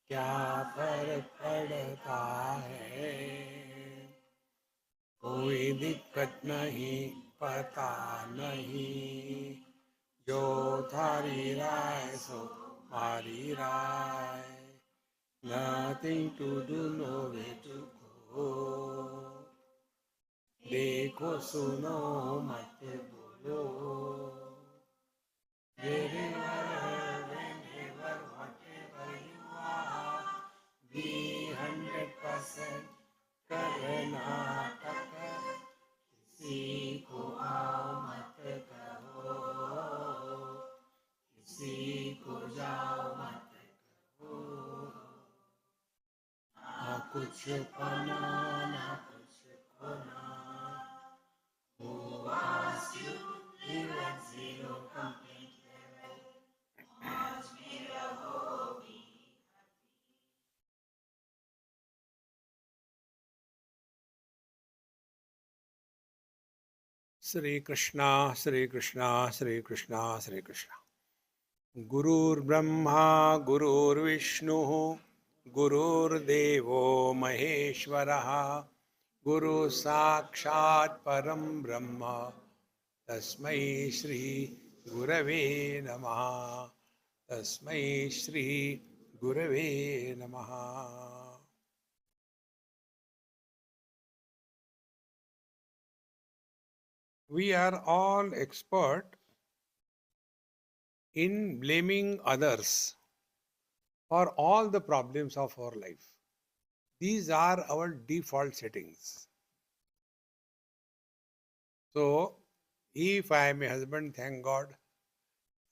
क्या फर्क पड़ता है, कोई दिक्कत नहीं, पता नहीं, जो थारी राय सो मारी राय, nothing to do, nowhere to go, देखो सुनो मत बोलो, wherever, whenever, whatever you are, be 100% Karnataka, किसी को आओ मत कहो, किसी को जाओ मत कहो, ना कुछ पाना ना कुछ खोना, who asked you live at zero complete level, आज भी रहो भी. Shri Krishna, Shri Krishna, Shri Krishna, Shri Krishna. Gurur Brahma, Gurur Vishnu, Gurur Devo Maheshwaraha, Guru Sakshat Param Brahma, Tasmai Shri Gurave Namaha, Tasmai Shri Gurave Namaha. We are all expert in blaming others for all the problems of our life. These are our default settings. So, if I am a husband, thank God,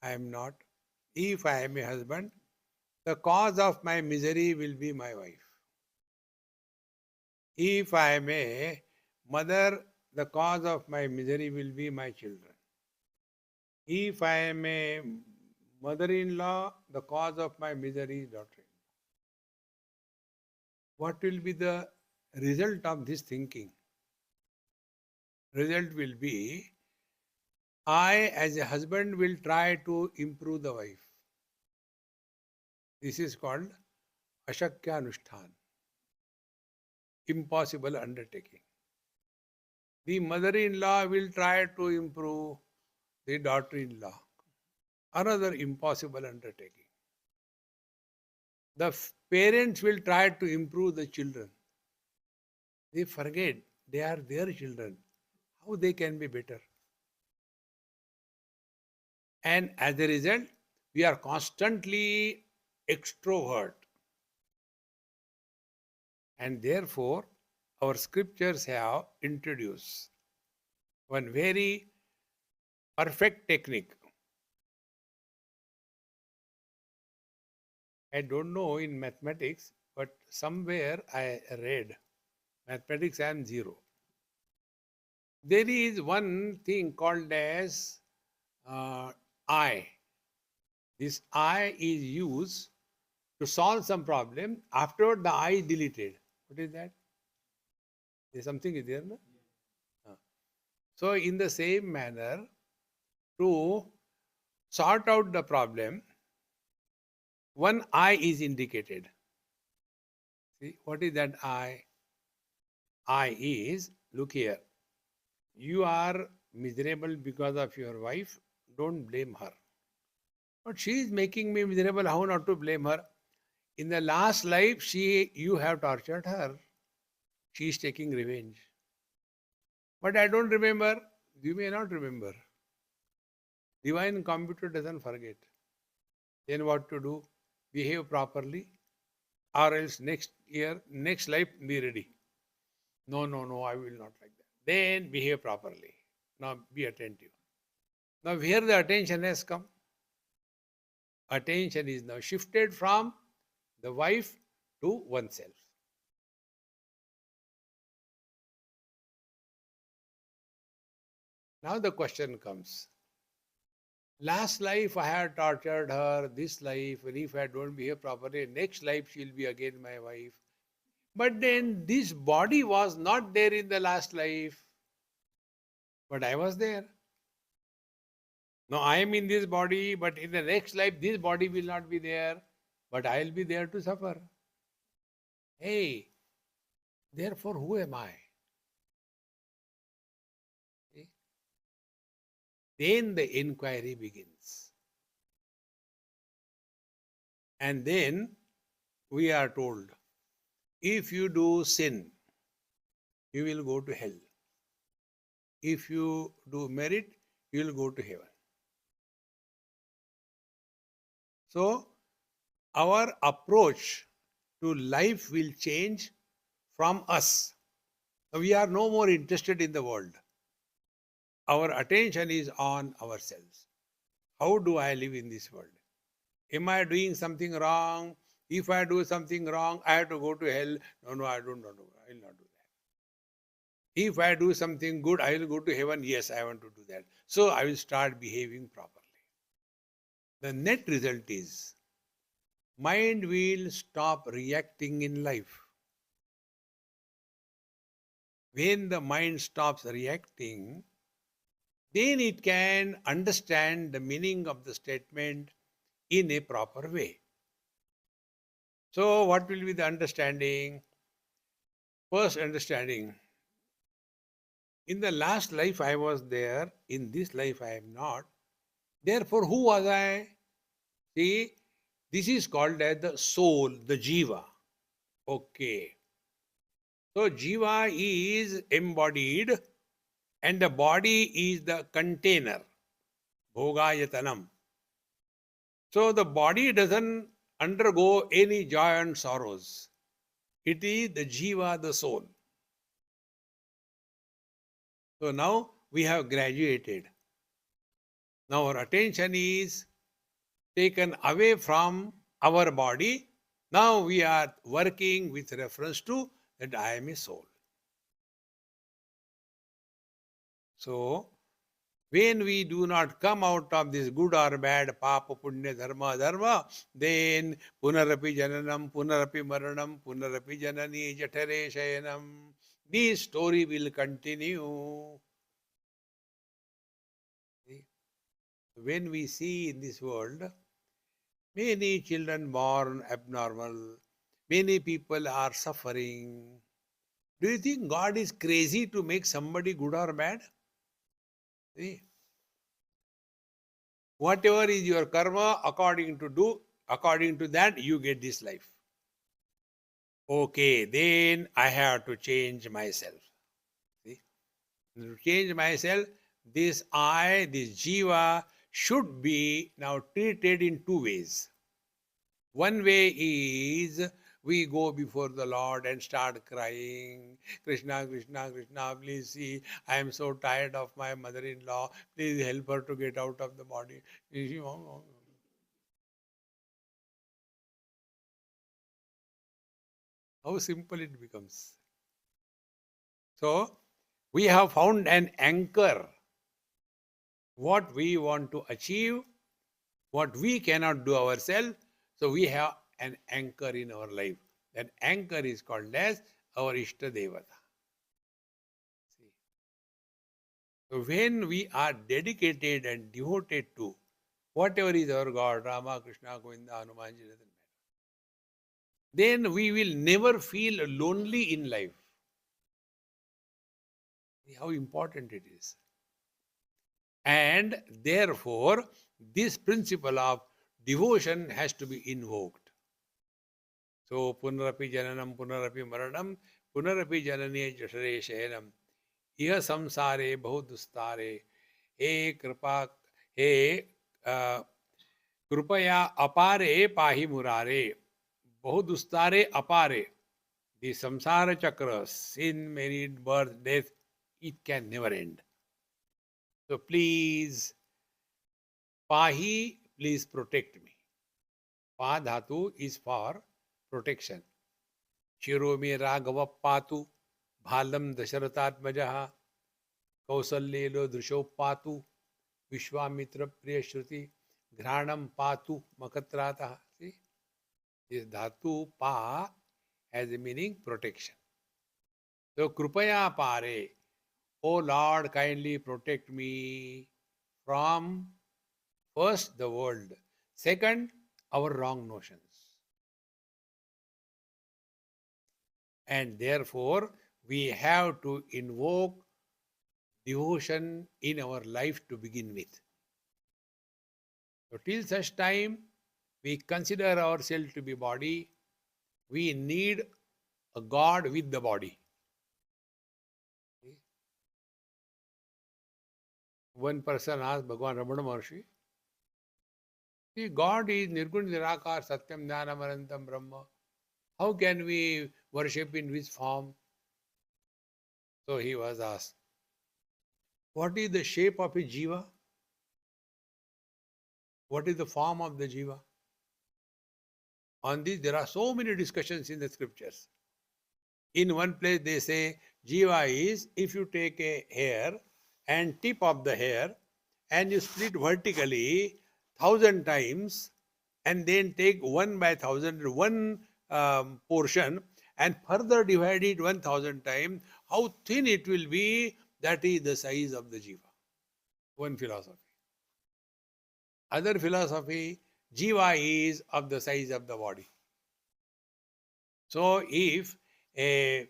I am not. If I am a husband, the cause of my misery will be my wife. If I am a mother, the cause of my misery will be my children. If I am a mother-in-law, the cause of my misery is daughter-in-law. What will be the result of this thinking? Result will be, I as a husband will try to improve the wife. This is called Ashakya Anushtan, impossible undertaking. The mother-in-law will try to improve the daughter-in-law, another impossible undertaking. The parents will try to improve the children. They forget they are their children. How they can be better? And as a result, we are constantly extrovert. And therefore, our scriptures have introduced one very perfect technique. I don't know in mathematics, but somewhere I read mathematics I am zero. There is one thing called as I. This I is used to solve some problem. Afterward, the I is deleted. What is that? There's something is there, no? So, in the same manner, to sort out the problem, one I is indicated. See, what is that I? I is, look here, you are miserable because of your wife, don't blame her. But she is making me miserable, how not to blame her? In the last life, you have tortured her. She is taking revenge. But I don't remember. You may not remember. Divine computer doesn't forget. Then what to do? Behave properly, or else next year, next life, be ready. No, I will not like that. Then behave properly. Now be attentive. Now where the attention has come? Attention is now shifted from the wife to oneself. Now the question comes. Last life I had tortured her, this life, and if I don't behave properly, next life she'll be again my wife. But then this body was not there in the last life. But I was there. Now I am in this body, but in the next life, this body will not be there. but I'll be there to suffer. Hey, therefore, who am I? See? Then the inquiry begins. And then we are told, if you do sin, you will go to hell. If you do merit, you will go to heaven. So, our approach to life will change from us. We are no more interested in the world. Our attention is on ourselves. How do I live in this world? Am I doing something wrong? If I do something wrong, I have to go to hell. No, I don't know. I will not do that. If I do something good, I will go to heaven. Yes, I want to do that. So I will start behaving properly. The net result is mind will stop reacting in life. When the mind stops reacting, then it can understand the meaning of the statement in a proper way. So, what will be the understanding? First understanding, in the last life I was there, in this life I am not. Therefore, who was I? See, this is called as the soul, the jiva. Okay. So, jiva is embodied and the body is the container, bhogayatanam. So, the body doesn't undergo any joy and sorrows. It is the jiva, the soul. So, now we have graduated. Now, our attention is taken away from our body. Now we are working with reference to that I am a soul. So, when we do not come out of this good or bad, papa, punya, dharma, dharma, then punarapi jananam, punarapi maranam, punarapi janani jatare shayanam. This story will continue. When we see in this world, many children born abnormal, many people are suffering. Do you think God is crazy to make somebody good or bad? See? Whatever is your karma, according to that, you get this life. Okay, then I have to change myself. See? To change myself, this I, this jiva, should be now treated in two ways. One way is we go before the Lord and start crying, Krishna, Krishna, Krishna, please see, I am so tired of my mother-in-law, please help her to get out of the body. How simple it becomes. So, we have found an anchor. What we want to achieve, what we cannot do ourselves, so we have an anchor in our life. That anchor is called as our Ishta Devata. See? So when we are dedicated and devoted to whatever is our God, Rama, Krishna, Govinda, Hanumanji, doesn't matter, then we will never feel lonely in life. See how important it is. And therefore, this principle of devotion has to be invoked. So, punarapi jananam, punarapi maranam, punarapi janane jashare shayanam, iha samsare bahudustare, he kripa, he krupaya apare pahi murare, bahudustare apare. The samsara chakra, sin, merit, birth, death, it can never end. So please, pahi, please protect me. Pa dhatu is for protection. Shiro me raghava patu, bhalam dasharathatmajaha, kausalyelo drishoppatu, vishwamitra priya shruti, ghranam patu makatrataha. See, this dhatu pa has a meaning protection. So krupaya pare, O Lord, kindly protect me from first the world, second our wrong notions. And therefore, we have to invoke devotion in our life to begin with. So, till such time we consider ourselves to be body, we need a God with the body. One person asked Bhagavan Ramana Maharshi, see, God is Nirgun Nirakar Satyam Jnanam Anantam Brahma. How can we worship in which form? So he was asked, what is the shape of a jiva? What is the form of the jiva? On this, there are so many discussions in the scriptures. In one place, they say jiva is if you take a hair and tip of the hair and you split vertically 1,000 times and then take 1/1,000 one portion and further divide it 1,000 times, how thin it will be, that is the size of the jiva. One philosophy. Other philosophy, jiva is of the size of the body. So if an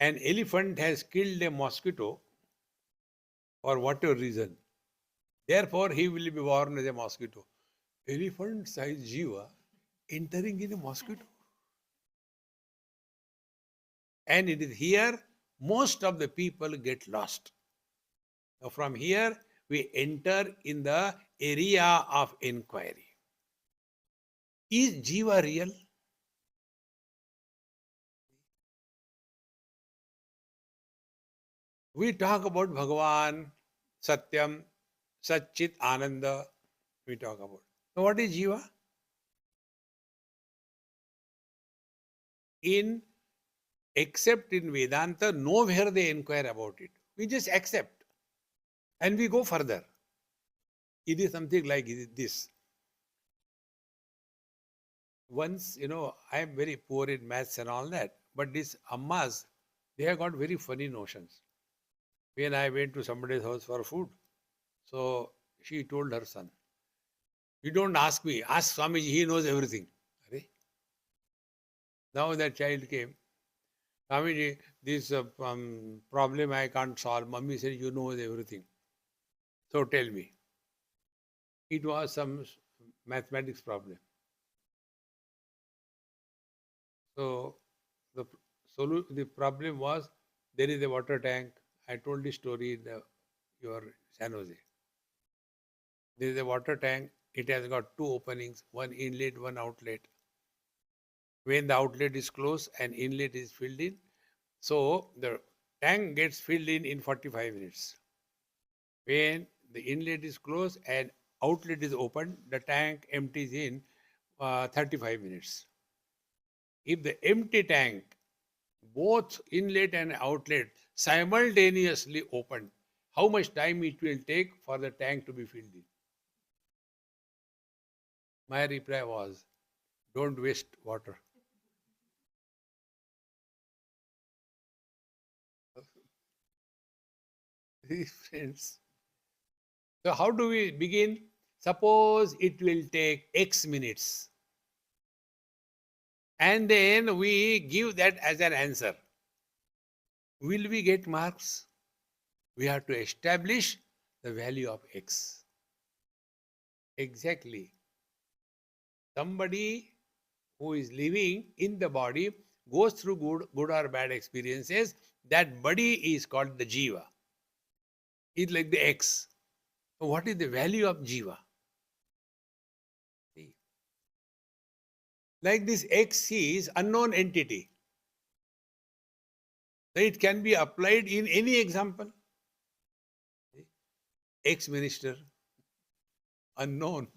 elephant has killed a mosquito for whatever reason, therefore he will be born as a mosquito. Elephant size jiva entering in a mosquito. And it is here most of the people get lost. Now from here we enter in the area of inquiry. Is jiva real? We talk about Bhagavan, Satyam, Satchit, Ananda. We talk about. Now what is jiva? Except in Vedanta, nowhere they inquire about it. We just accept and we go further. It is something like this. Once, I am very poor in maths and all that, but these ammas, they have got very funny notions. When I went to somebody's house for food, so she told her son, you don't ask me, ask Swamiji, he knows everything. Now that child came, Swamiji, this problem I can't solve. Mummy said, you know everything. So tell me. It was some mathematics problem. So the problem was, there is a water tank. I told the story in your San Jose. There is a water tank. It has got two openings, one inlet, one outlet. When the outlet is closed and inlet is filled in, so the tank gets filled in 45 minutes. When the inlet is closed and outlet is open, the tank empties in 35 minutes. If the empty tank, both inlet and outlet simultaneously open, how much time it will take for the tank to be filled in? My reply was, don't waste water. Friends. So how do we begin? Suppose it will take X minutes. And then we give that as an answer. Will we get marks? We have to establish the value of X. Exactly. Somebody who is living in the body goes through good or bad experiences. That body is called the jiva. It's like the X. So what is the value of jiva? See? Like this X is unknown entity. So it can be applied in any example. Ex-minister, unknown,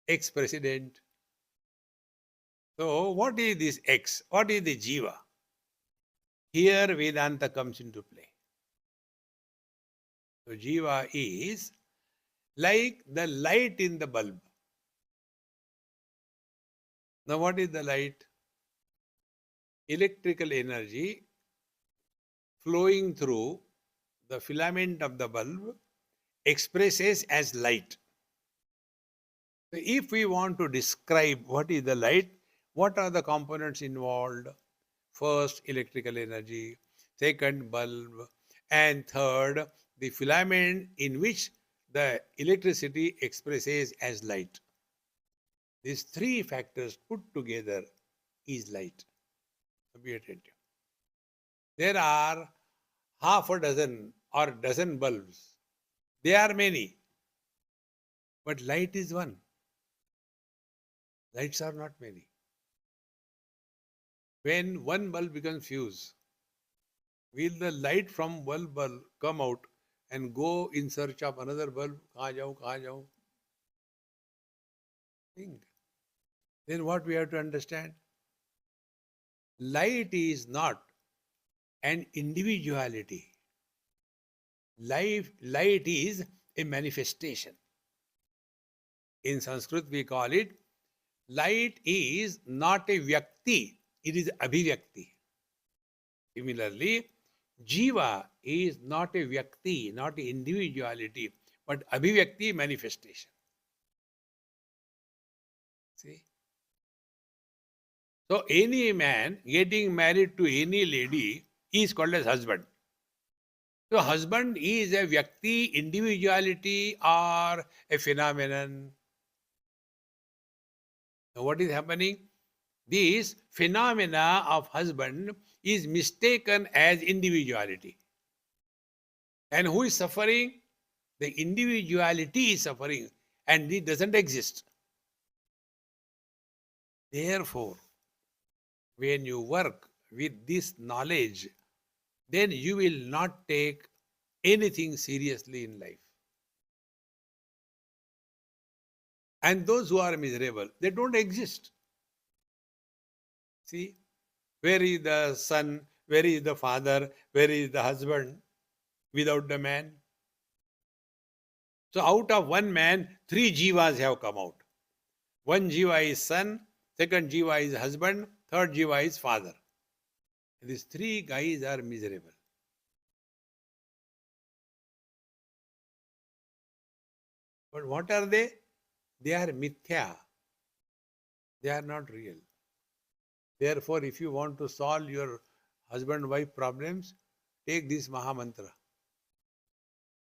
ex-president. So what is this X? What is the jiva? Here Vedanta comes into play. So jiva is like the light in the bulb. Now what is the light? Electrical energy flowing through the filament of the bulb expresses as light. So if we want to describe what is the light, what are the components involved? First, electrical energy. Second, bulb. And third, the filament in which the electricity expresses as light. These three factors put together is light. So be attentive. There are half a dozen or dozen bulbs. They are many, but light is one. Lights are not many. When one bulb becomes fused, will the light from one bulb come out and go in search of another bulb? Kahan jaun, kahan jaun? Think. Then what we have to understand? Light is not an individuality. Light is a manifestation. In Sanskrit we call it, light is not a vyakti, it is abhivyakti. Similarly, jiva is not a vyakti, not a individuality, but abhivyakti, manifestation. See? So any man getting married to any lady is called as husband. So husband is a vyakti, individuality, or a phenomenon. Now what is happening? This phenomena of husband is mistaken as individuality. And who is suffering? The individuality is suffering and it doesn't exist. Therefore, when you work with this knowledge, then you will not take anything seriously in life. And those who are miserable, they don't exist. See, where is the son? Where is the father? Where is the husband without the man? So out of one man, three jivas have come out. One jiva is son, second jiva is husband, third jiva is father. These three guys are miserable. But what are they? They are mithya. They are not real. Therefore, if you want to solve your husband-wife problems, take this Maha Mantra.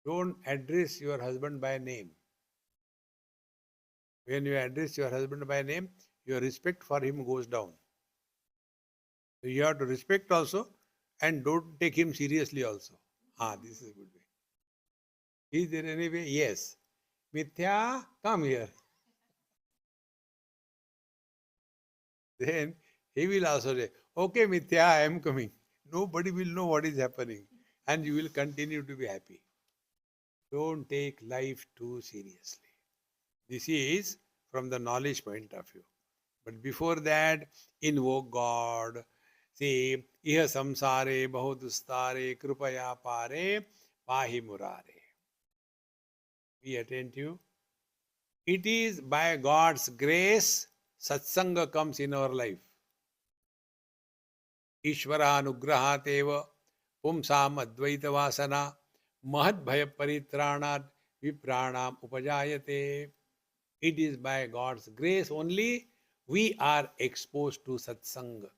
Don't address your husband by name. When you address your husband by name, your respect for him goes down. So you have to respect also and don't take him seriously also. This is a good way. Is there any way? Yes. Mithya, come here. Then he will also say, okay Mithya, I am coming. Nobody will know what is happening and you will continue to be happy. Don't take life too seriously. This is from the knowledge point of view. But before that, invoke God. Say, iha samsare bahudustare krupaya pare pahi murare. Be attentive. It is by God's grace satsanga comes in our life. Ishvara anugrahat eva pumsam advaita vasana mahad bhaya paritranat vipranam upajayate. It is by God's grace only we are exposed to satsanga.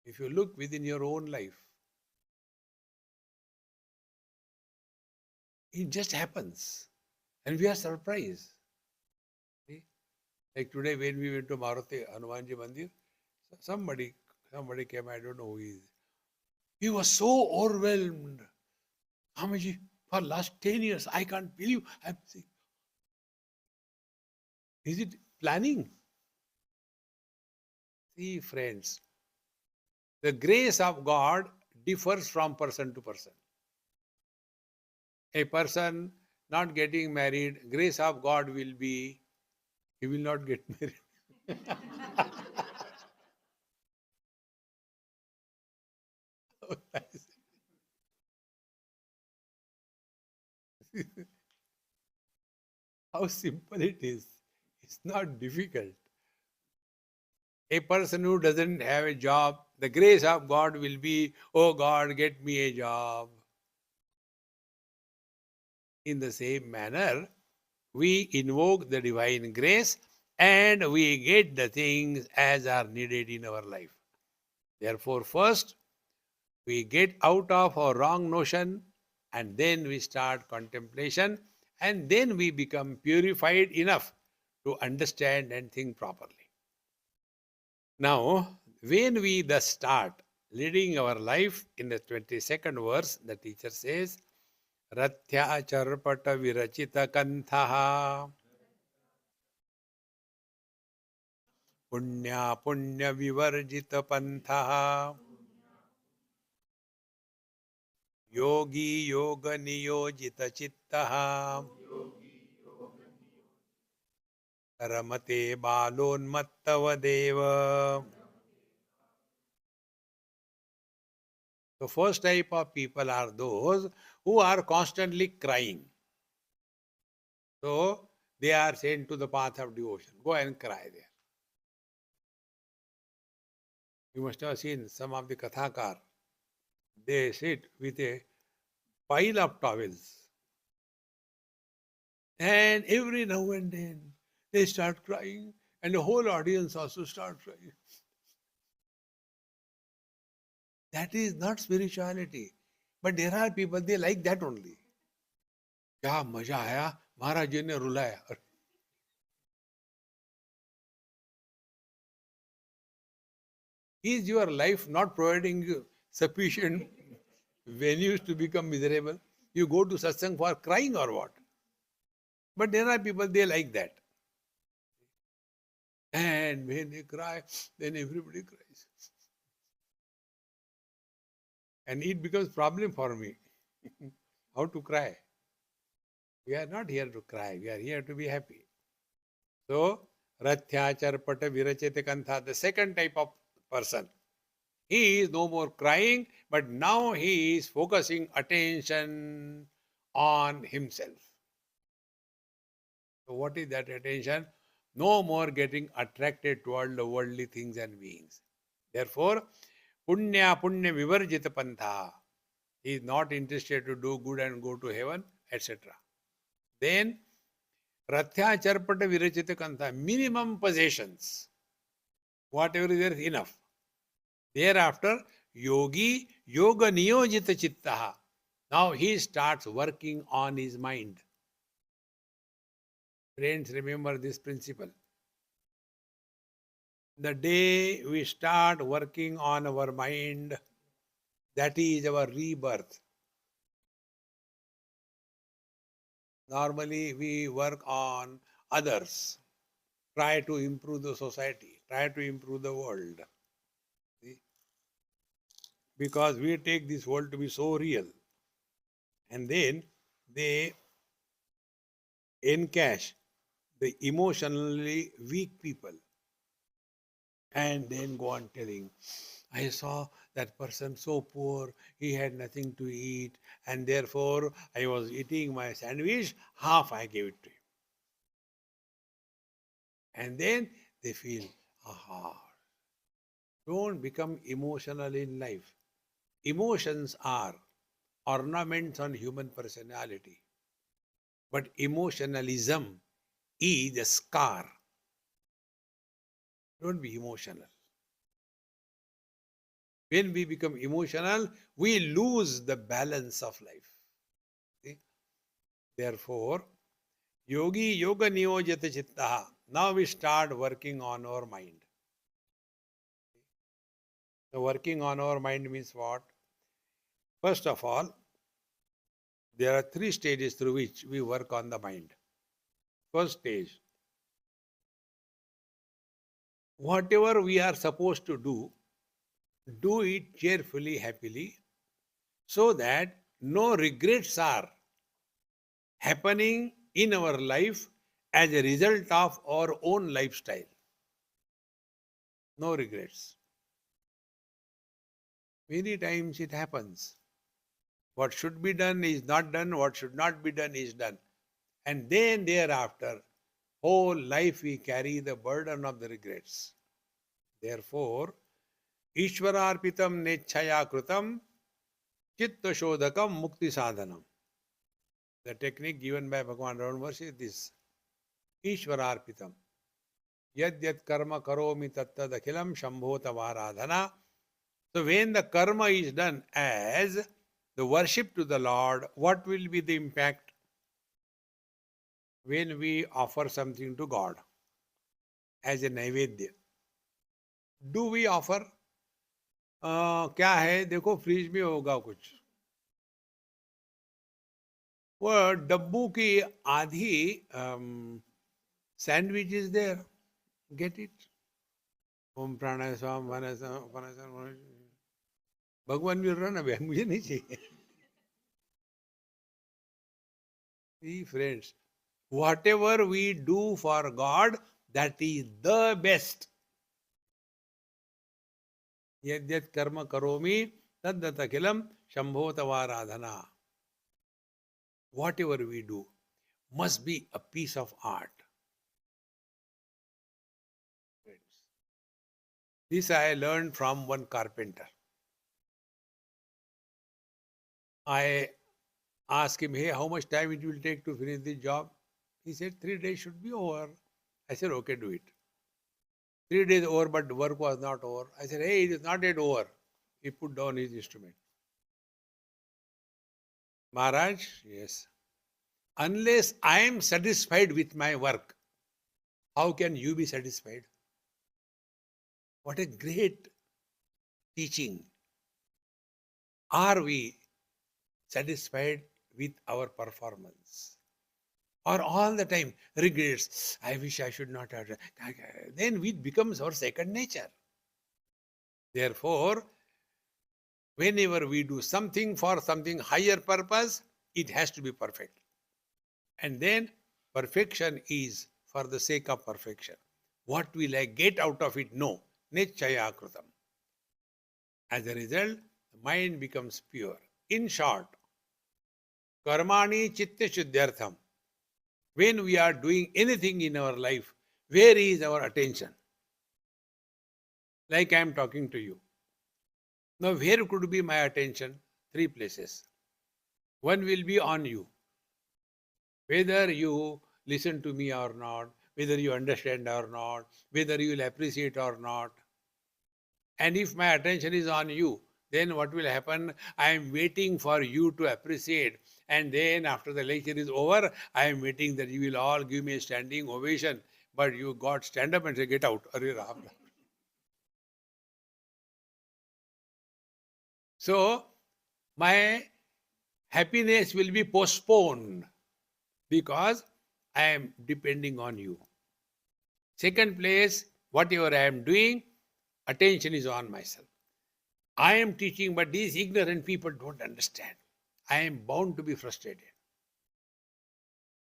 If you look within your own life, it just happens. And we are surprised. See? Like today when we went to Maruti Hanumanji Mandir, somebody came, I don't know who he is. He was so overwhelmed. Swamiji, for last 10 years, I can't believe I'm sick. Is it planning? See, friends, the grace of God differs from person to person. A person not getting married, grace of God will be, he will not get married. How simple it is. It's not difficult. A person who doesn't have a job, the grace of God will be, oh God, get me a job. In the same manner, we invoke the divine grace and we get the things as are needed in our life. Therefore, first we get out of our wrong notion, and then we start contemplation, and then we become purified enough to understand and think properly. Now, when we thus start leading our life, in the 22nd verse, the teacher says, Rathya charpata virachita kanthaha punya punya vivarjita panthaha yogi yoga niyojita chittaha Ramate balonmattavadeva. The first type of people are those who are constantly crying. So they are sent to the path of devotion. Go and cry there. You must have seen some of the Kathakar. They sit with a pile of towels. And every now and then they start crying, and the whole audience also starts crying. That is not spirituality. But there are people, they like that only. क्या मजा आया, महाराज जी ने रुलाया. Is your life not providing you sufficient venues to become miserable? You go to satsang for crying or what? But there are people, they like that. And when they cry, then everybody cries. And it becomes problem for me. How to cry? We are not here to cry. We are here to be happy. So, Rathya Charpata Virachete Kantha, the second type of person. He is no more crying, but now he is focusing attention on himself. So what is that attention? No more getting attracted toward the worldly things and beings. Therefore, Punya Punya Vivarjita Pantha. He is not interested to do good and go to heaven, etc. Then, Rathya Charpata Virachita Kantha, minimum possessions. Whatever is there is enough. Thereafter, Yogi Yoga Niyojita Chittaha. Now he starts working on his mind. Friends, remember this principle. The day we start working on our mind, that is our rebirth. Normally, we work on others, try to improve the society, try to improve the world. See? Because we take this world to be so real. And then they encash the emotionally weak people and then go on telling, I saw that person so poor, he had nothing to eat, and therefore I was eating my sandwich, half I gave it to him. And then they feel, aha. Don't become emotional in life. Emotions are ornaments on human personality. But emotionalism is a scar. Don't be emotional. When we become emotional, we lose the balance of life. See? Therefore, Yogi Yoga Niyojata Chittaha. Now we start working on our mind. The working on our mind means what? First of all, there are 3 stages through which we work on the mind. First stage, whatever we are supposed to do it cheerfully, happily, so that no regrets are happening in our life as a result of our own lifestyle. No regrets. Many times it happens. What should be done is not done, what should not be done is done. And then thereafter, whole life we carry the burden of the regrets. Therefore, Ishwararpitam Nechaya Krutam Chitta Shodhakam Mukti Sadhanam. The technique given by Bhagavan Ramanvarsi is this. Ishwararpitam. Yad yad karma karomi tattad akhilam shambho tavaradhana So when the karma is done as the worship to the Lord, what will be the impact? When we offer something to God as a naivedya, do we offer? क्या है देखो fridge में होगा कुछ, वो डब्बू की आधी sandwich is there, get it, ओम प्राणायाम स्वाम भगवान भी रहा ना भाई, मुझे नहीं चाहिए. Friends, whatever we do for God, that is the best. Yadyat karma karomi taddat akhilam shambho tavaradhana. Whatever we do must be a piece of art. This I learned from one carpenter. I asked him, hey, how much time it will take to finish this job? He said, 3 days should be over. I said, okay, do it. 3 days over, but the work was not over. I said, hey, it is not yet over. He put down his instrument. Maharaj, yes. Unless I am satisfied with my work, how can you be satisfied? What a great teaching. Are we satisfied with our performance? Or all the time regrets, I wish I should not have done. Then it becomes our second nature. Therefore, whenever we do something for something higher purpose, it has to be perfect. And then perfection is for the sake of perfection. What will I get out of it? No. Nichaya krutam. As a result, the mind becomes pure. In short, karmani chitta shuddhyartham. When we are doing anything in our life, where is our attention? Like I am talking to you. Now, where could be my attention? 3 places. One will be on you. Whether you listen to me or not, whether you understand or not, whether you will appreciate or not. And if my attention is on you, then what will happen? I am waiting for you to appreciate. And then after the lecture is over, I am waiting that you will all give me a standing ovation. But you got stand up and say, get out. So, my happiness will be postponed because I am depending on you. Second place, whatever I am doing, attention is on myself. I am teaching, but these ignorant people don't understand. I am bound to be frustrated.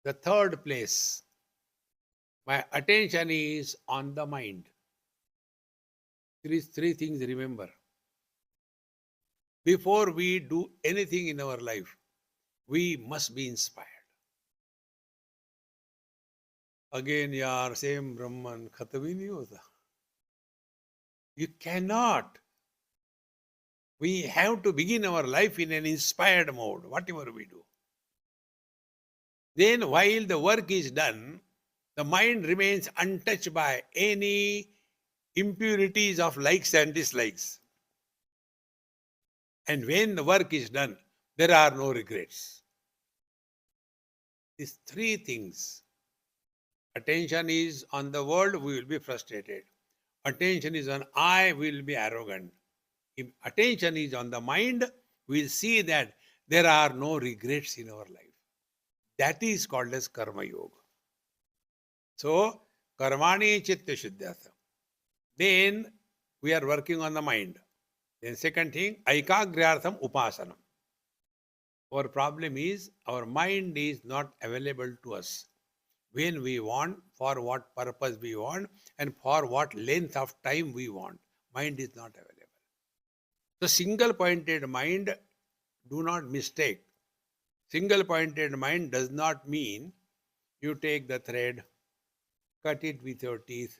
The third place, my attention is on the mind. These 3 things remember. Before we do anything in our life, we must be inspired. Again, yaar, same Brahman, khatam hi nahi hota. You cannot. We have to begin our life in an inspired mode, whatever we do. Then while the work is done, the mind remains untouched by any impurities of likes and dislikes. And when the work is done, there are no regrets. These 3 things. Attention is on the world, we will be frustrated. Attention is on I, we will be arrogant. If attention is on the mind, we will see that there are no regrets in our life. That is called as karma yoga. So, karmani chitta shuddhyartham. Then we are working on the mind. Then second thing, aikagriyartham upasanam. Our problem is our mind is not available to us when we want, for what purpose we want, and for what length of time we want. Mind is not available. So single-pointed mind, do not mistake. Single-pointed mind does not mean you take the thread, cut it with your teeth,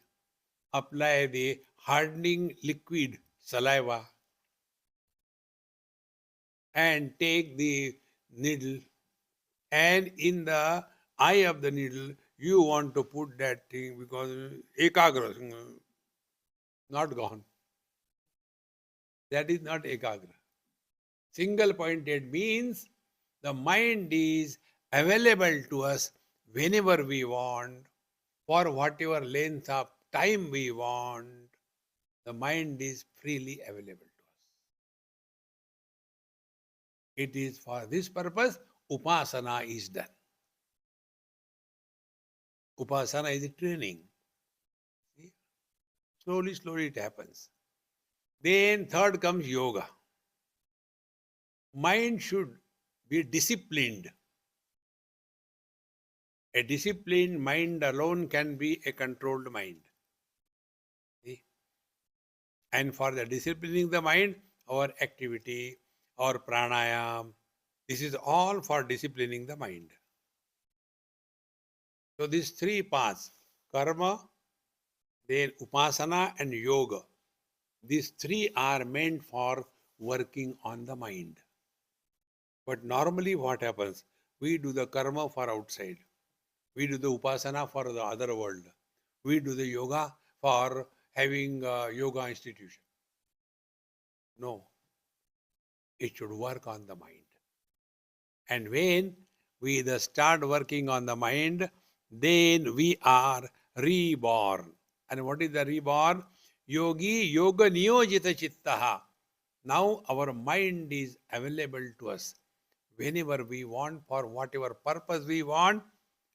apply the hardening liquid, saliva, and take the needle, and in the eye of the needle, you want to put that thing because ekagra, not gone. That is not ekagra. Single pointed means the mind is available to us whenever we want, for whatever length of time we want. The mind is freely available to us. It is for this purpose upasana is done. Upasana is a training. See? Slowly, slowly it happens. Then third comes yoga. Mind should be disciplined. A disciplined mind alone can be a controlled mind. See? And for the disciplining the mind, our activity, our pranayam, this is all for disciplining the mind. So these three paths, karma, then upasana and yoga, these three are meant for working on the mind. But normally what happens? We do the karma for outside. We do the upasana for the other world. We do the yoga for having a yoga institution. No, it should work on the mind. And when we start working on the mind, then we are reborn. And what is the reborn? Yogi yoga niyojita chittaha. Now our mind is available to us whenever we want, for whatever purpose we want,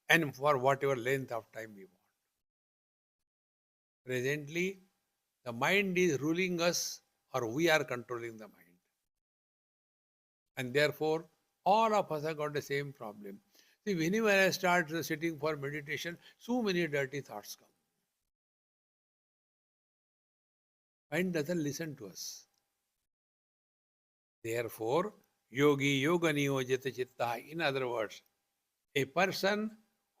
and for whatever length of time we want. Presently, the mind is ruling us, or we are controlling the mind. And therefore, all of us have got the same problem. See, whenever I start sitting for meditation, so many dirty thoughts come. Mind doesn't listen to us. Therefore, yogi yoga niyojita chitta. In other words, a person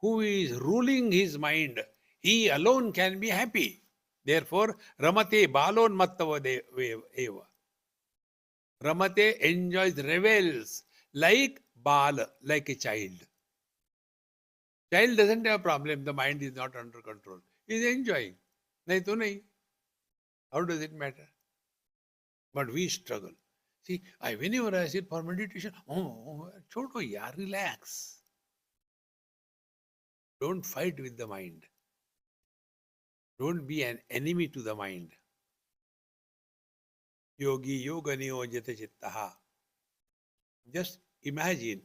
who is ruling his mind, he alone can be happy. Therefore, ramate balon mattava eva. Ramate enjoys, revels like bal, like a child. Child doesn't have a problem, the mind is not under control. He is enjoying. Nahi to nahi. How does it matter? But we struggle. See, whenever I sit for meditation, chodo yaar, relax. Don't fight with the mind. Don't be an enemy to the mind. Yogi yoga niyojita chittaha. Just imagine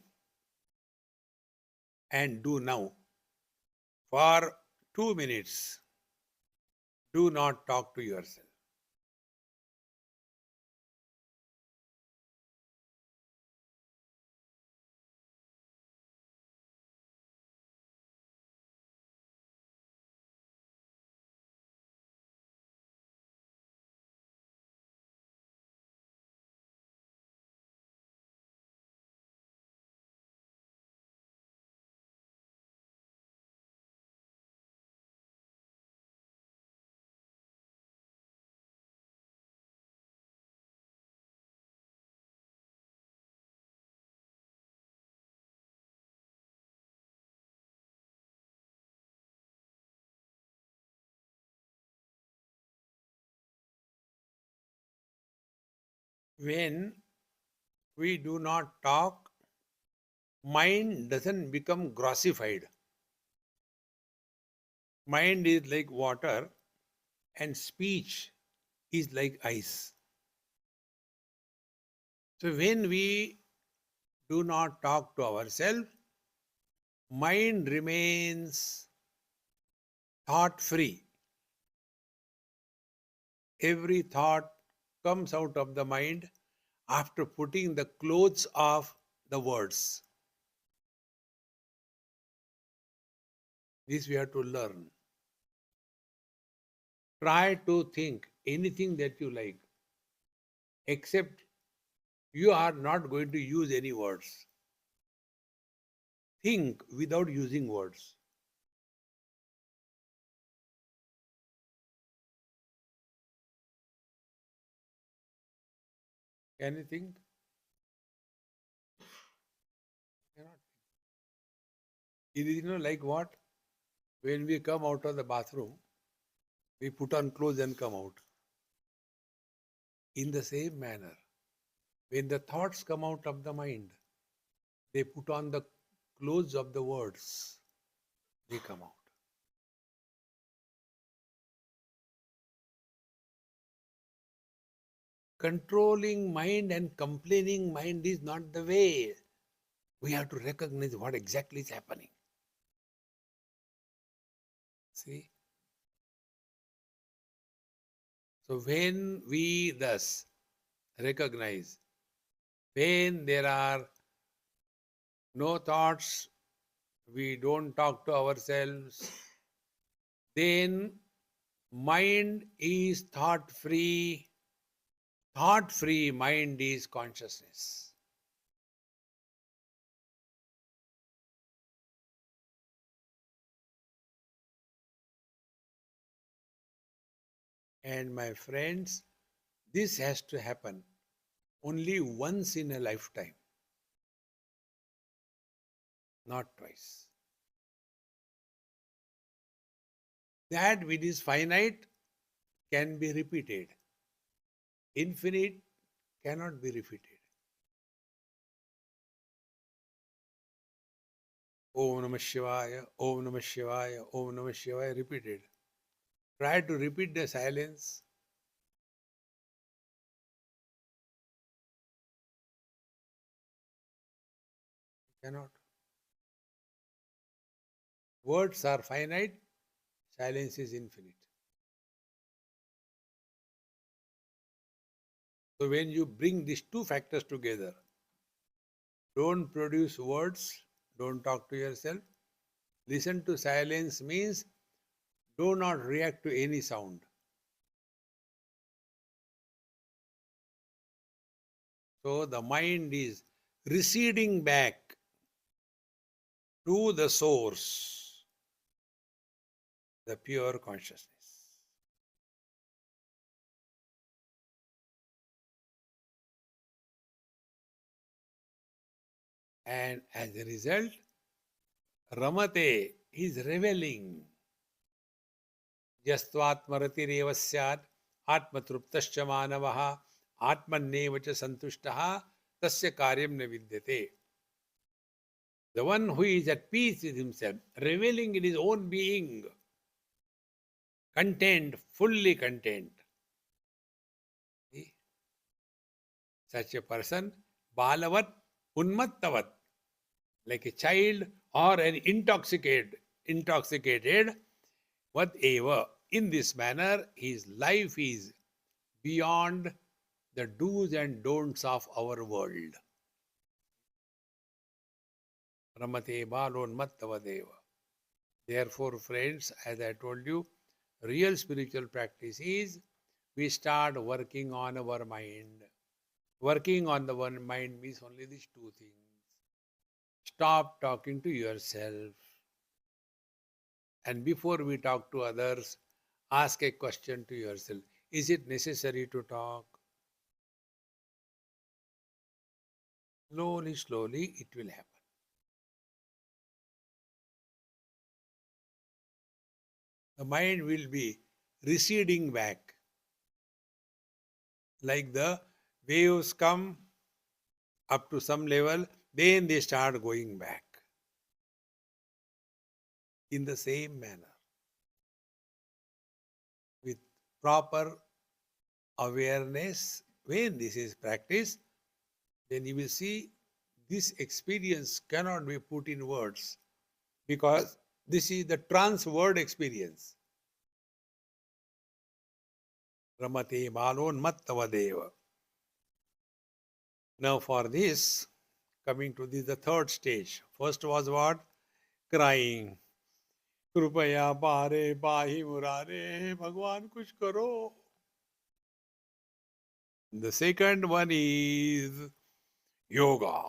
and do now. For 2 minutes, do not talk to yourself. When we do not talk, mind doesn't become grossified. Mind is like water and speech is like ice. So when we do not talk to ourselves, mind remains thought free. Every thought comes out of the mind after putting the clothes of the words. This we have to learn. Try to think anything that you like, except you are not going to use any words. Think without using words. Can you think? Cannot. It is like what? When we come out of the bathroom, we put on clothes and come out. In the same manner, when the thoughts come out of the mind, they put on the clothes of the words, they come out. Controlling mind and complaining mind is not the way. We have to recognize what exactly is happening. See? So when we thus recognize, when there are no thoughts, we don't talk to ourselves, then mind is thought free. Thought free mind is consciousness. And my friends, this has to happen only once in a lifetime, not twice. That which is finite can be repeated. Infinite cannot be repeated. Om Namah Shivaya, Om Namah Shivaya, Om Namah Shivaya, repeated. Try to repeat the silence. Cannot. Words are finite, silence is infinite. So when you bring these two factors together, don't produce words, don't talk to yourself. Listen to silence means do not react to any sound. So the mind is receding back to the source, the pure consciousness. And as a result, Ramate is reveling. Yastvatmaratirev syat atmatruptascha manavaha atmanneva cha santushtaha tasya karyam na vidyate. The one who is at peace with himself, reveling in his own being, content, fully content. See? Such a person, balavat, unmattavat, like a child or an intoxicated, whatever. In this manner, his life is beyond the do's and don'ts of our world. Ramate balonmattavadeva. Therefore, friends, as I told you, real spiritual practice is we start working on our mind. Working on the one mind means only these two things. Stop talking to yourself. And before we talk to others, ask a question to yourself. Is it necessary to talk? Slowly, slowly, it will happen. The mind will be receding back. Like the waves come up to some level, then they start going back. In the same manner, with proper awareness, when this is practiced, then you will see this experience cannot be put in words because this is the trans word experience. Ramate balon mattavadeva. Now for this, coming to this, the third stage. First was what? Crying. Krupaya pare pahi murare, Bhagwan kuch karo. The second one is yoga.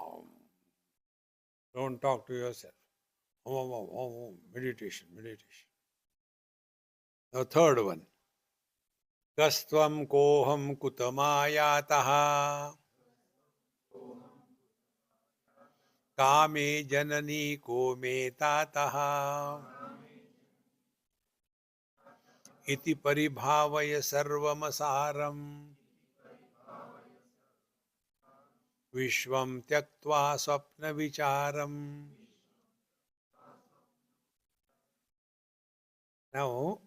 Don't talk to yourself. Meditation, meditation. The third one. Kastvam koham kutamāyātah kāme janani ko me tātah iti paribhavaya sarvamasaram Vishwam tyaktva swapna vicharam. Now,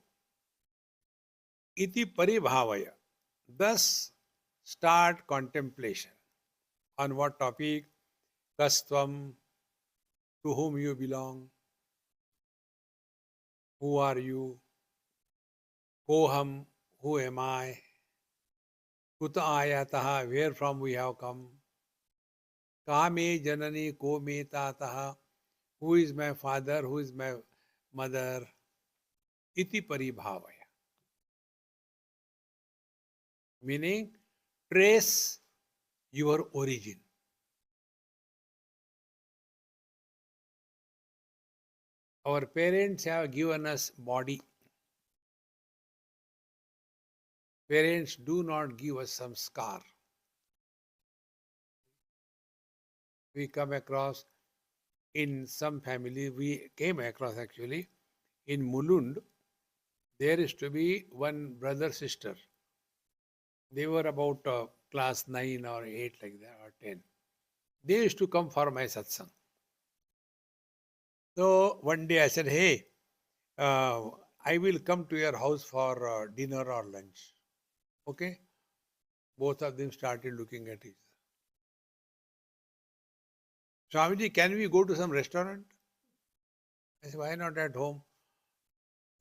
iti paribhavaya. Thus, start contemplation. On what topic? Kastvam, to whom you belong, who are you, koham, who am I, kuta ayataha, where from we have come, kame janani ko me tataha, who is my father, who is my mother, iti paribhavaya. Meaning, trace your origin. Our parents have given us body. Parents do not give us some scar. We come across in some family, we came across actually in Mulund, there used to be one brother sister. They were about class 9 or 8 like that or 10. They used to come for my satsang. So one day I said, hey, I will come to your house for dinner or lunch. Okay? Both of them started looking at each other. Swamiji, can we go to some restaurant? I said, why not at home?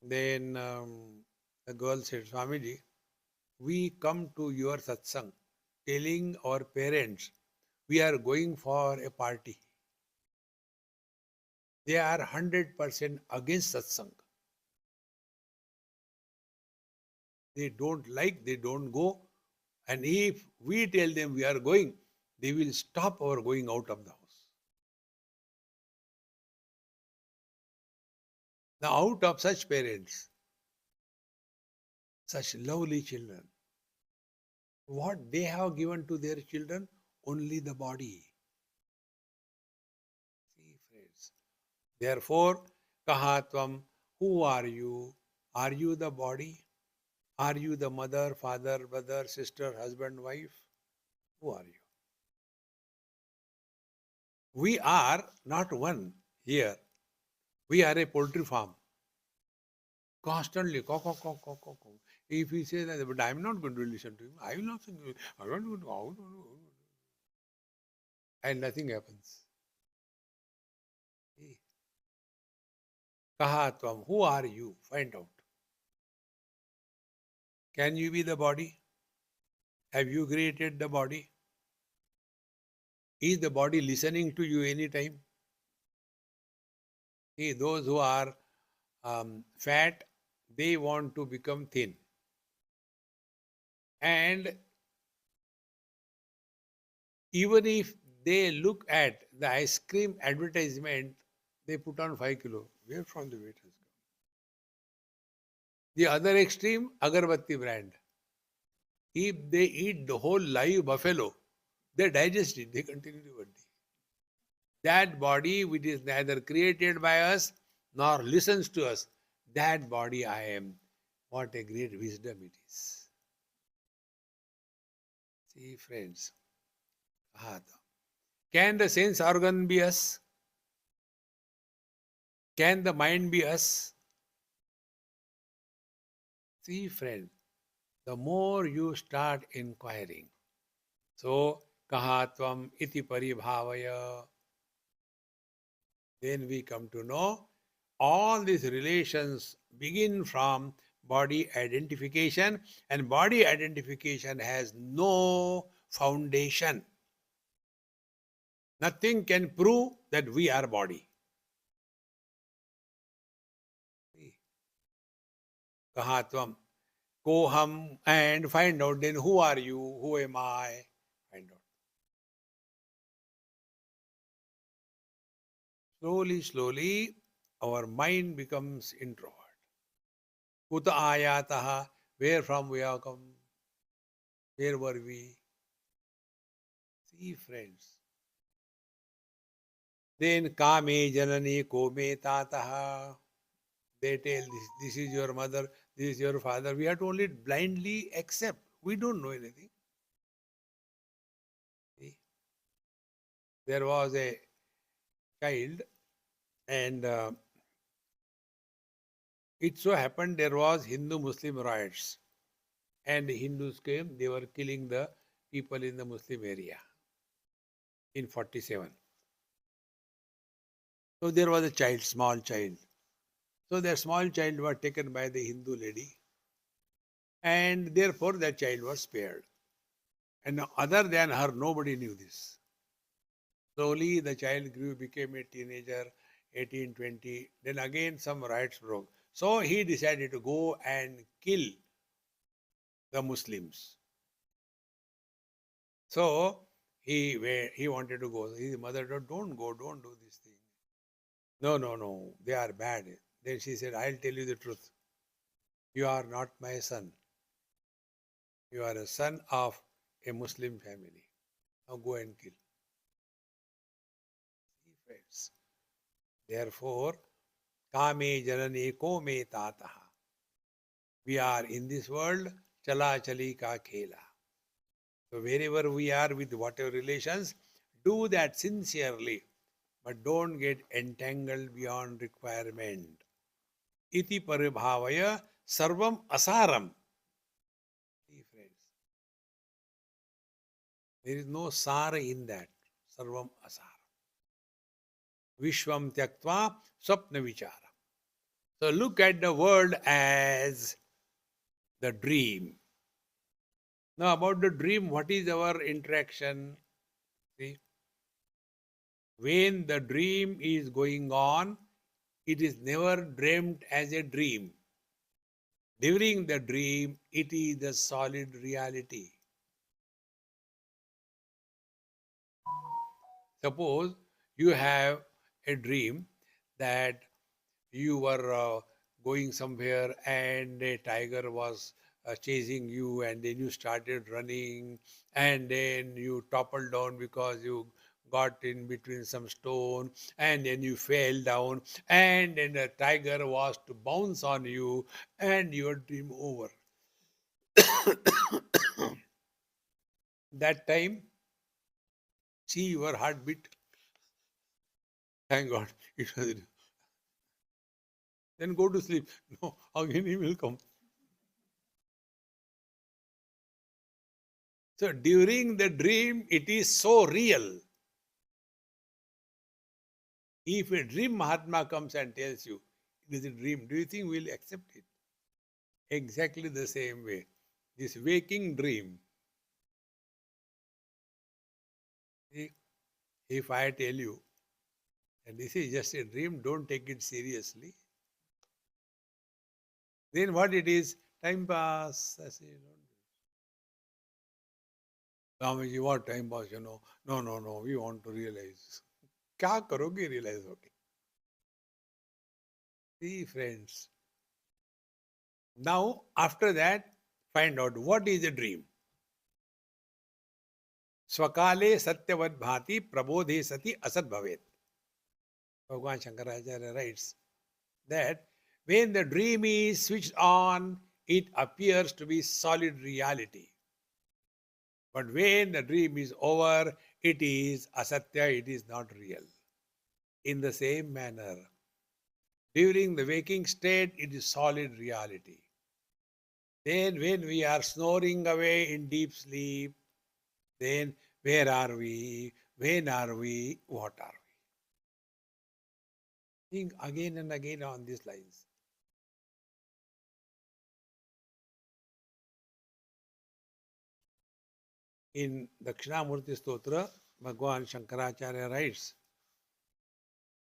Then the girl said, Swamiji, we come to your satsang telling our parents we are going for a party. They are 100% against satsang. They don't like, they don't go. And if we tell them we are going, they will stop our going out of the house. Now, out of such parents, such lovely children, what they have given to their children? Only the body. See, friends. Therefore, kahatvam, who are you? Are you the body? Are you the mother, father, brother, sister, husband, wife? Who are you? We are not one here. We are a poultry farm. Constantly, caw, caw, caw, caw, caw, caw. If he says that, but I am not going to listen to him, I will not listen to him. I don't want to go out. And nothing happens. Kahatvam, who are you? Find out. Can you be the body? Have you created the body? Is the body listening to you anytime? See, those who are fat, they want to become thin. And even if they look at the ice cream advertisement, they put on 5 kilo. Where from the weight has come? The other extreme, agarbatti brand. If they eat the whole live buffalo, they digest it, they continue the body. That body which is neither created by us nor listens to us, that body I am. What a great wisdom it is. See, friends. Can the sense organ be us? Can the mind be us? See, friend, the more you start inquiring, so kahatvam iti paribhavaya, then we come to know all these relations begin from body identification, and body identification has no foundation. Nothing can prove that we are body. Kahatvam, koham, and find out then who are you, who am I, find out. Slowly, slowly, our mind becomes introvert. Kuta ayataha, where from we have come, where were we? See, friends. Then kame janani kome tataha. They tell this is your mother, this is your father. We have to only blindly accept. We don't know anything. See? there was a child, and it so happened there was Hindu-Muslim riots, and the Hindus came, they were killing the people in the Muslim area in 47. So there was a child, small child. So that small child was taken by the Hindu lady, and therefore that child was spared. And other than her, nobody knew this. Slowly the child grew, became a teenager, 18, 20. Then again some riots broke. So he decided to go and kill the Muslims. So he wanted to go. His mother said, don't go, don't do this thing. No, no, no, they are bad. Then she said, I'll tell you the truth. You are not my son. You are a son of a Muslim family. Now go and kill. See, friends. Therefore, kame janani ko me tataha. We are in this world, chala chali ka khela. So wherever we are with whatever relations, do that sincerely, but don't get entangled beyond requirement. Iti paribhavaya sarvam asaram. See, friends, there is no sara in that. Sarvam asaram. Vishwam tyaktva swapna vichara. So look at the world as the dream. Now about the dream, what is our interaction? See, when the dream is going on, it is never dreamt as a dream. During the dream, it is the solid reality. Suppose you have a dream that you were going somewhere and a tiger was chasing you, and then you started running, and then you toppled down because you got in between some stone, and then you fell down, and then the tiger was to bounce on you, and your dream over. That time, see your heartbeat. Thank God it was. Then go to sleep. No, again he will come. So during the dream, it is so real. If a dream Mahatma comes and tells you it is a dream, do you think we will accept it? Exactly the same way. This waking dream. See, if I tell you that this is just a dream, don't take it seriously. Then what it is? Time pass. I say, Swamiji, what time pass? No, no, we want to realize. क्या करोगे realize होके? See, friends. Now, after that, find out what is a dream. Swakale satyavat bhati prabodhe sati asat bhavet. Bhagavan Shankaracharya writes that when the dream is switched on, it appears to be solid reality. But when the dream is over, it is asatya, it is not real. In the same manner, during the waking state, it is solid reality. Then when we are snoring away in deep sleep, then where are we? When are we? What are we? Think again and again on these lines. In Dakshinamurti Stotra, Bhagavan Shankaracharya writes,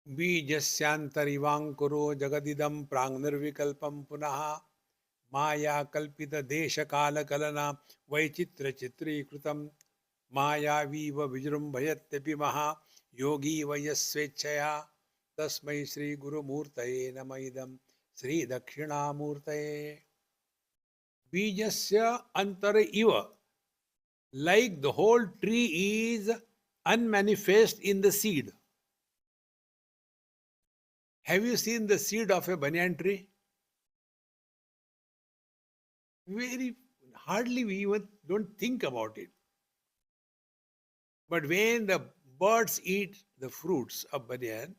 Bijasyantarivangkuro jagadidam prangnirvikalpam punaha maya kalpita desha kala kalana vaichitra chitri kritam maya viva vijrumbhayatyapi maha yogi vayasvechaya tasmai Sri Guru Murtaye namaidam Sri Dakshinamurtaye. Bijasya antara iva, like the whole tree is unmanifest in the seed. Have you seen the seed of a banyan tree? Very hardly we even don't think about it. But when the birds eat the fruits of banyan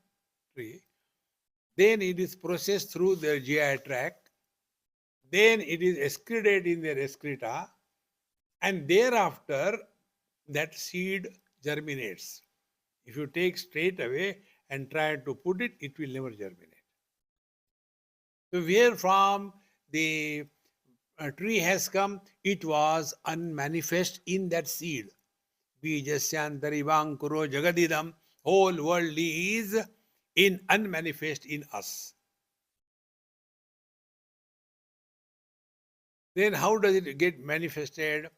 tree, then it is processed through their GI tract, then it is excreted in their excreta, and thereafter that seed germinates. If you take straight away and try to put it, it will never germinate. So where from the tree has come, it was unmanifest in that seed. Bijasyantari kuro jagadidam, whole world is in unmanifest in us. Then how does it get manifested?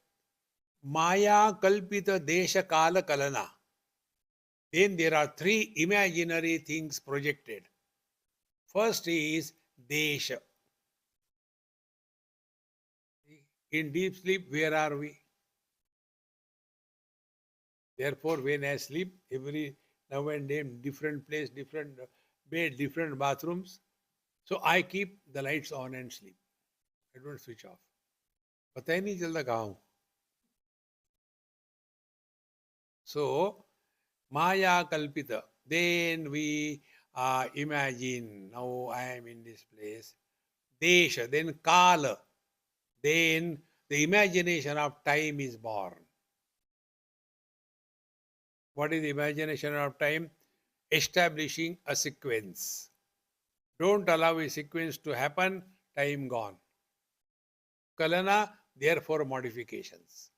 Maya kalpita desha kala kalana. Then there are three imaginary things projected. First is desha. In deep sleep, where are we? Therefore, when I sleep, every now and then, different place, different bed, different bathrooms. So I keep the lights on and sleep. I don't switch off. पता ही नहीं चलता कहाँ हूँ. So Maya Kalpita. Then we imagine, now I am in this place. Desha, then Kala. Then the imagination of time is born. What is the imagination of time? Establishing a sequence. Don't allow a sequence to happen, time gone. Kalana, therefore modifications.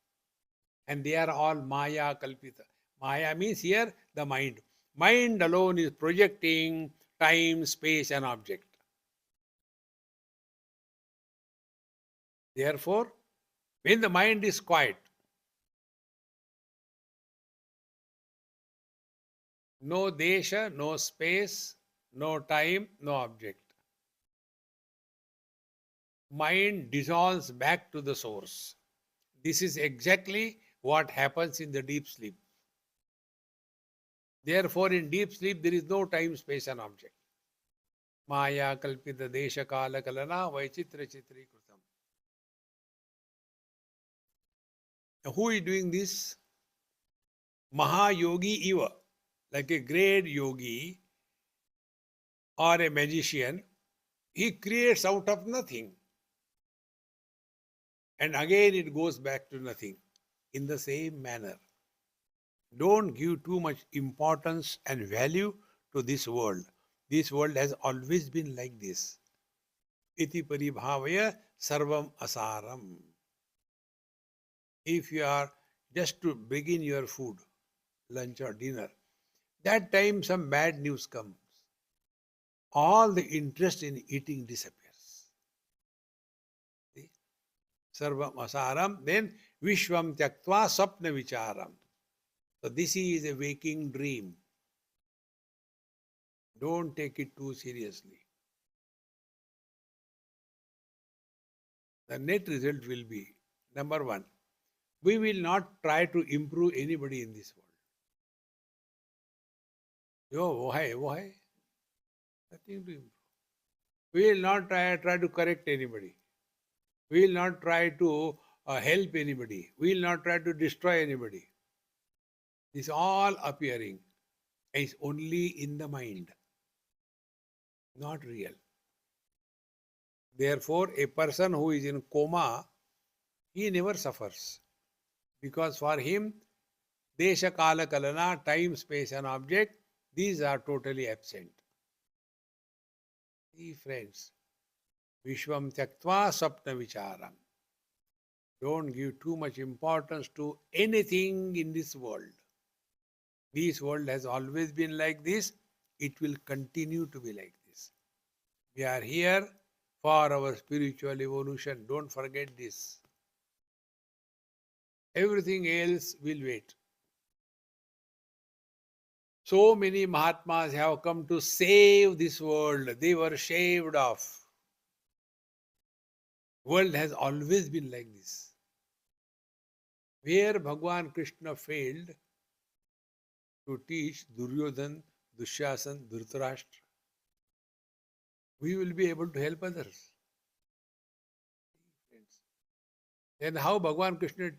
And they are all Maya Kalpita. Maya means here the mind. Mind alone is projecting time, space, and object. Therefore, when the mind is quiet, no desha, no space, no time, no object. Mind dissolves back to the source. This is exactly what happens in the deep sleep. Therefore, in deep sleep, there is no time, space, and object. Maya kalpita desha kala kalana vaichitra chitri krutam. Now, who is doing this? Mahayogi Iva, like a great yogi or a magician, he creates out of nothing. And again it goes back to nothing in the same manner. Don't give too much importance and value to this world. This world has always been like this. Iti paribhavaya sarvam asaram. If you are just to begin your food, lunch or dinner, that time some bad news comes. All the interest in eating disappears. Sarvam asaram, then Vishwam tyaktva sapna vicharam. So this is a waking dream. Don't take it too seriously. The net result will be, number one, we will not try to improve anybody in this world. Wo hai. Nothing to improve. We will not try to correct anybody. We will not try to help anybody. We will not try to destroy anybody. This all appearing is only in the mind, not real. Therefore, a person who is in coma, he never suffers. Because for him, desha kala kalana, time, space and object, these are totally absent. See friends, Vishwam tyaktva sapna vicharam. Don't give too much importance to anything in this world. This world has always been like this. It will continue to be like this. We are here for our spiritual evolution. Don't forget this. Everything else will wait. So many Mahatmas have come to save this world. They were shaved off. World has always been like this. Where Bhagwan Krishna failed to teach Duryodhan, Dushasan, Dhritarashtra, we will be able to help others. Then how Bhagwan Krishna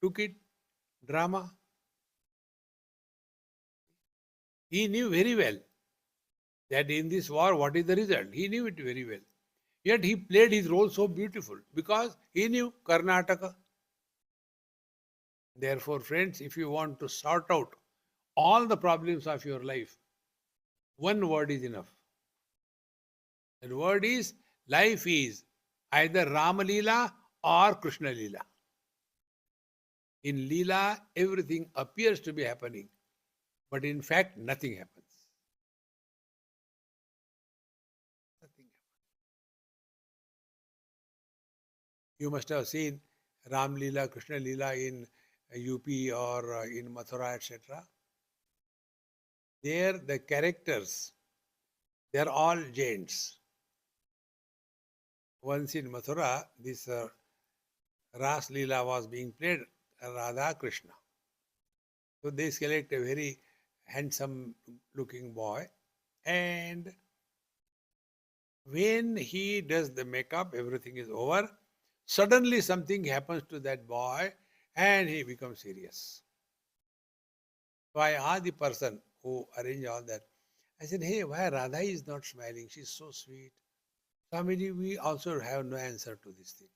took it? Drama. He knew very well that in this war, what is the result? He knew it very well. Yet he played his role so beautiful because he knew Karnataka. Therefore, friends, if you want to sort out all the problems of your life, one word is enough. That word is life is either Rama Leela or Krishna Leela. In Leela, everything appears to be happening, but in fact, nothing happens. Nothing happens. You must have seen Ram Leela, Krishna Leela in UP or in Mathura, etc. There, the characters, they are all giants. Once in Mathura, this Ras Leela was being played, Radha Krishna. So they select a very handsome looking boy, and when he does the makeup, everything is over. Suddenly something happens to that boy and he becomes serious. So I asked the person who arranged all that. I said, hey, why Radha is not smiling? She's so sweet. Swamiji, we also have no answer to this thing.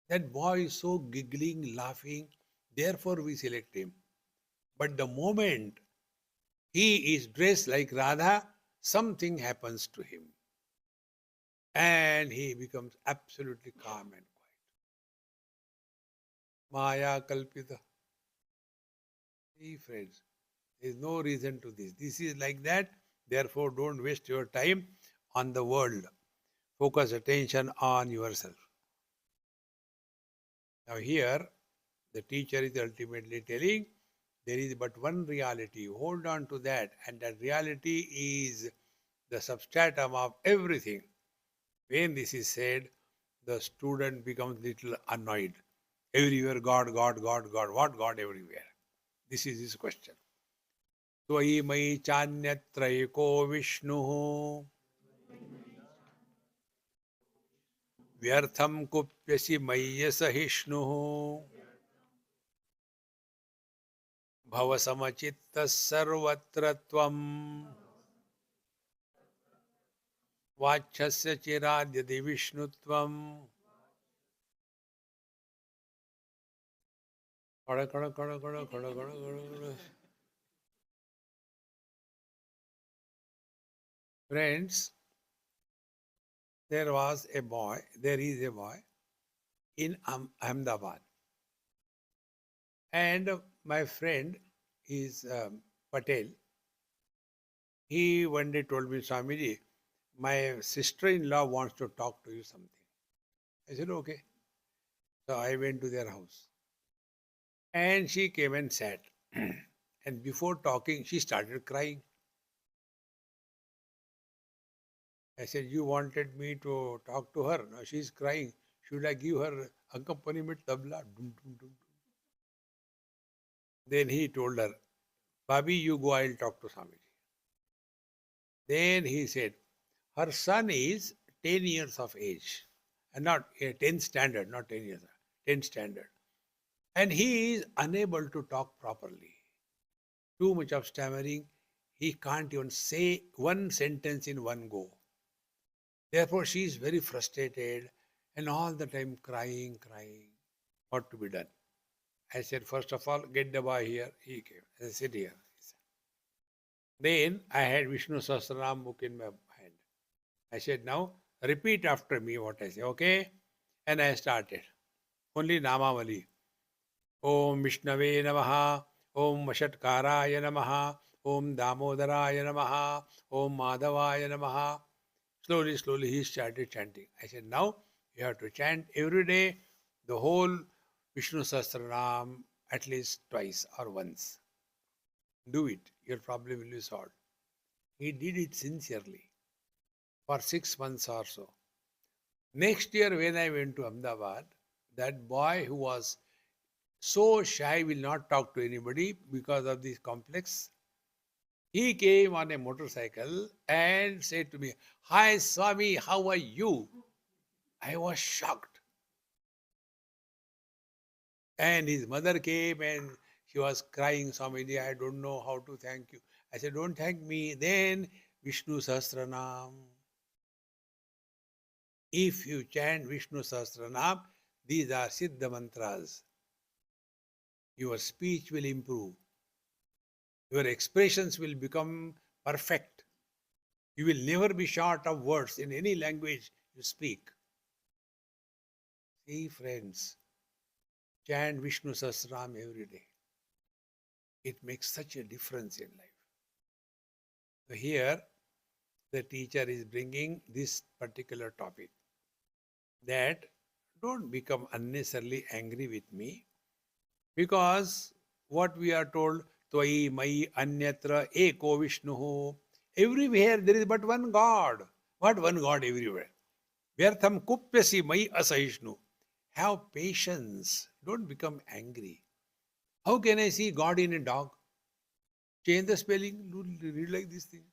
That boy is so giggling, laughing, therefore we select him. But the moment he is dressed like Radha, something happens to him. And he becomes absolutely calm and quiet. Maya Kalpita. See, friends, there is no reason to this. This is like that. Therefore, don't waste your time on the world. Focus attention on yourself. Now, here, the teacher is ultimately telling there is but one reality. Hold on to that. And that reality is the substratum of everything. When this is said, the student becomes little annoyed. Everywhere, God, God, God, God. What God everywhere? This is his question. त्वयि मयि चान्यत्रैको विष्णुः व्यर्थं कुप्यसि मय्यसहिष्णुः भवसमचित्तः सर्वत्र त्वं वाच्छस्य चिराद्यदि विष्णुत्वं कड़ कड़ कड़ कड़ कड़ कड़ कड़. Friends, there is a boy in Ahmedabad. And my friend is Patel. He one day told me, Swamiji, my sister-in-law wants to talk to you something. I said, okay. So I went to their house. And she came and sat. And before talking, she started crying. I said, you wanted me to talk to her. Now she's crying. Should I give her accompaniment tabla? Dum, dum, dum. Then he told her, Babi, you go, I'll talk to Swamiji. Then he said, her son is 10 years of age. And not 10th standard, not 10 years, 10th standard. And he is unable to talk properly. Too much of stammering. He can't even say one sentence in one go. Therefore, she is very frustrated and all the time crying, crying. What to be done? I said, first of all, get the boy here. He came. I said, sit here. Then I had Vishnu Sahasranam book in my hand. I said, now repeat after me what I say, okay? And I started. Only Namavali. Om Vishnave Namaha. Om Vashatkaraya Namaha. Om Damodaraya Namaha. Om Madhavaya Namaha. Slowly, slowly he started chanting. I said, now you have to chant every day the whole Vishnu Sahasranam at least twice or once. Do it. Your problem will be solved. He did it sincerely for 6 months or so. Next year when I went to Ahmedabad, that boy who was so shy, will not talk to anybody because of this complex, he came on a motorcycle and said to me, hi Swami, how are you? I was shocked. And his mother came and she was crying, Swamiji, I don't know how to thank you. I said, don't thank me. Then Vishnu Sahasranam. If you chant Vishnu Sahasranam, these are Siddha mantras. Your speech will improve. Your expressions will become perfect. You will never be short of words in any language you speak. See, friends, chant Vishnu Sahasranam every day. It makes such a difference in life. So here, the teacher is bringing this particular topic, that don't become unnecessarily angry with me, because what we are told, Tvai Mai Anyatra Eko Vishnuhu, everywhere there is but one God. What one God everywhere? Vyartham Kupyasi Mai Asahishnu. Have patience. Don't become angry. How can I see God in a dog? Change the spelling, read like this thing.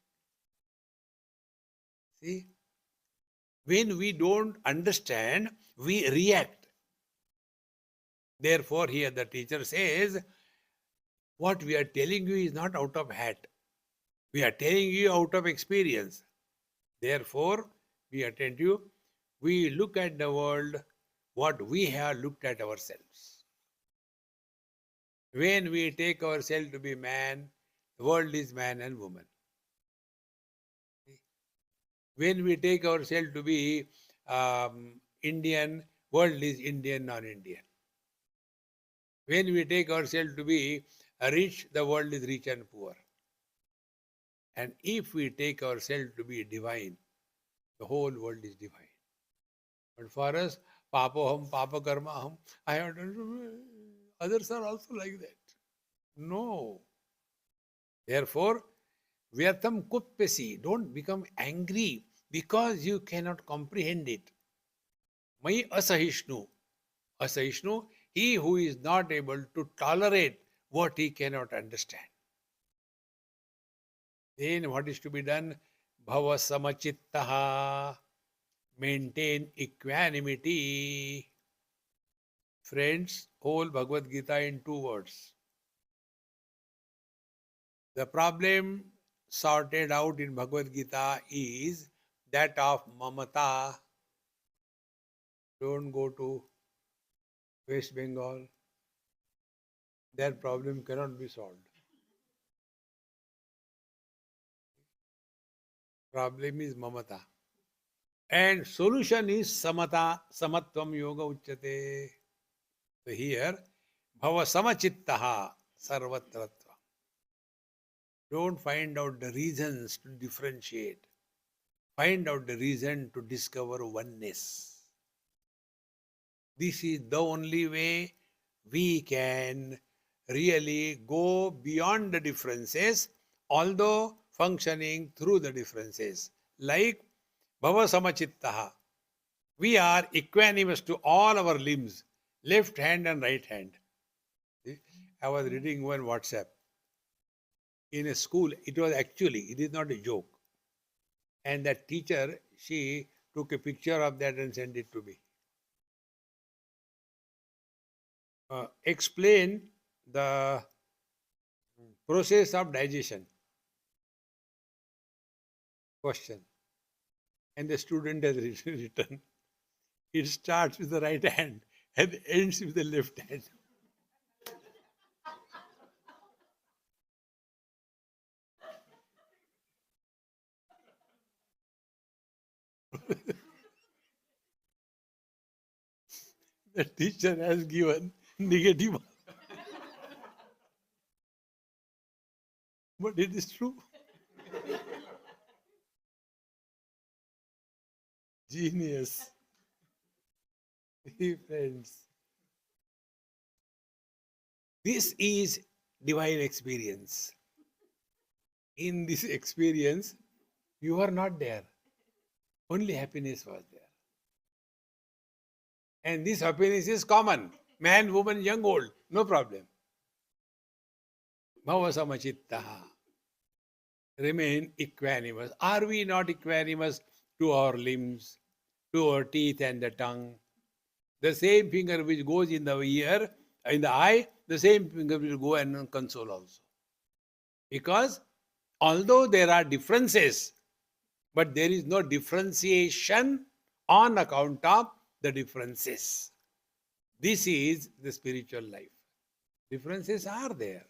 See? When we don't understand, we react. Therefore, here the teacher says, what we are telling you is not out of hat. We are telling you out of experience. Therefore, be attentive. We look at the world what we have looked at ourselves. When we take ourselves to be man, the world is man and woman. When we take ourselves to be Indian, world is Indian, non-Indian. When we take ourselves to be rich, the world is rich and poor. And if we take ourselves to be divine, the whole world is divine. But for us, papoham, papa karma aham, I have done, others are also like that. No. Therefore, vyartham kuppesi, don't become angry because you cannot comprehend it. Mai asahishnu. Asahishnu, he who is not able to tolerate what he cannot understand. Then what is to be done? Bhava samachittaha. Maintain equanimity. Friends, whole Bhagavad Gita in 2 words. The problem sorted out in Bhagavad Gita is that of mamata. Don't go to West Bengal. Their problem cannot be solved. Problem is mamata. And solution is samata, samatvam yoga uchyate. So here, bhava samachittaha sarvatratva. Don't find out the reasons to differentiate. Find out the reason to discover oneness. This is the only way we can really go beyond the differences, although functioning through the differences. Like Bhava Samachittaha. We are equanimous to all our limbs, left hand and right hand. I was reading one WhatsApp. In a school, it is not a joke. And that teacher, she took a picture of that and sent it to me. Explain the process of digestion. Question. And the student has written, it starts with the right hand and ends with the left hand. The teacher has given negative. But it is true. Genius. Friends. This is divine experience. In this experience, you are not there. Only happiness was there. And this happiness is common. Man, woman, young, old, no problem. Bhava samachittaha. Remain equanimous. Are we not equanimous to our limbs, to our teeth and the tongue? The same finger which goes in the ear, in the eye, the same finger will go and console also. Because Although there are differences, but there is no differentiation on account of the differences. This is the spiritual life. Differences are there,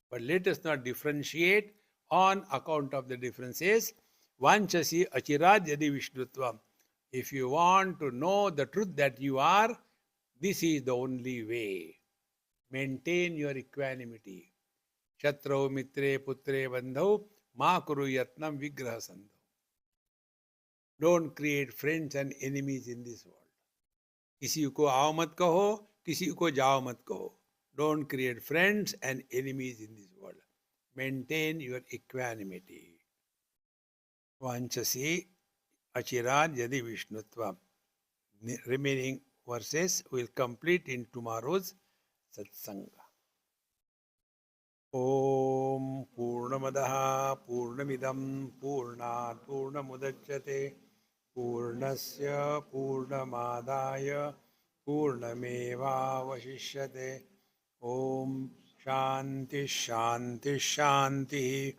but let us not differentiate on account of the differences. Vanchasi achirad yadi vishnutvam. If you want to know the truth that you are, this is the only way. Maintain your equanimity. Shatrau mitre putre bandhau ma kuru yatnam vigraha sandhau. Don't create friends and enemies in this world. किसी को आओ मत कहो, किसी को जाओ मत कहो. Don't create friends and enemies in this world. Maintain your equanimity. Vanchasi achirad yadi vishnutva. Remaining verses will complete in tomorrow's satsanga. Om Purnamadaha Purnamidam Purnat Purnamudachyate Purnasya Purnamadaya Purnamevavashishyate. Om Shanti Shanti Shanti.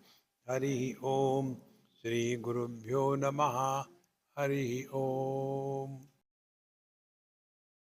Hari Om. Shri Gurubhyo Namaha. Hari Om.